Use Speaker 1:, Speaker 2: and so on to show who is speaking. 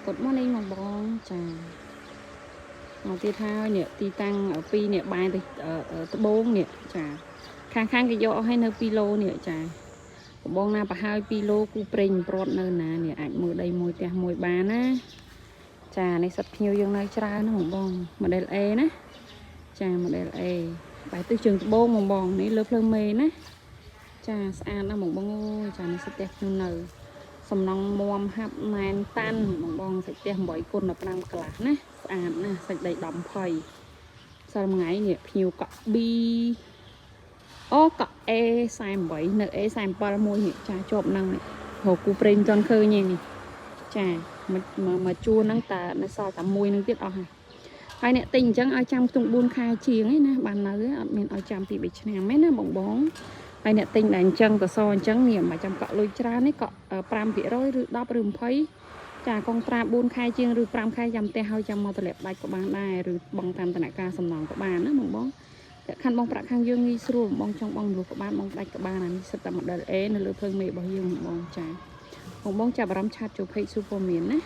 Speaker 1: Good morning បងបងចាមកទៀតហើយនេះទីតាំងពីនេះបាយទៅត្បូងនេះចាខាងគេយកអស់ឲ្យនៅ2គីឡូនេះចាបងបងណាប្រហើយ2គីឡូគូប្រេងព្រាត់នៅណានេះអាចមើលដីមួយផ្ទះមួយបានណាចានេះសិតភ្ញៀវយើងនៅច្រើនណាបងបង model A ណាចា model A បាយទឹកជើងត្បូងបងបងនេះលើភ្លើងមេណាចាស្អាតណាស់បងបងអើយចានេះសិតផ្ទះខ្ញុំនៅសំណងមុំហាប់ណែនតាន់បងបងសាច់ផ្ទះ8គុណ15កន្លះណាស្អាតណាស់សាច់ដីដំភ័យសល់មួយថ្ងៃនេះភ្ញៀវកក់ B អូកក់ A48 នៅ A47 មួយនេះចាជាប់ហ្នឹងរកគូប្រេងចន់ឃើញនេះចាមកជួនហ្នឹងតានៅសល់តែមួយនឹងទៀតអស់ហើយអ្នកទិញអញ្ចឹងឲ្យចាំខ្ទង់4ខែជាងឯណាបាននៅអត់មានឲ្យចាំពី3ឆ្នាំទេណាបងបងហើយអ្នកទិញដែលអញ្ចឹងតសអញ្ចឹងនេះមិនចាំកក់លុយច្រើននេះកក់ 5% ឬ10ឬ20ចាកងត្រា4ខែជាងឬ5ខែចាំផ្ទះឲ្យចាំមកតម្លាក់ដាច់ក៏បានដែរឬបងតាមដំណាក់កាលសំណងក៏បានណាបងបងតែខាន់បងប្រាក់ខាងយើងងាយស្រួលបងចង់បងលុះក៏បានបងដាច់ក៏បានអានេះសិតតែ model A នៅលើភ្លើងមេរបស់យើងបងចាបងចាប់អារម្មណ៍ឆាតចូល page Superman ណា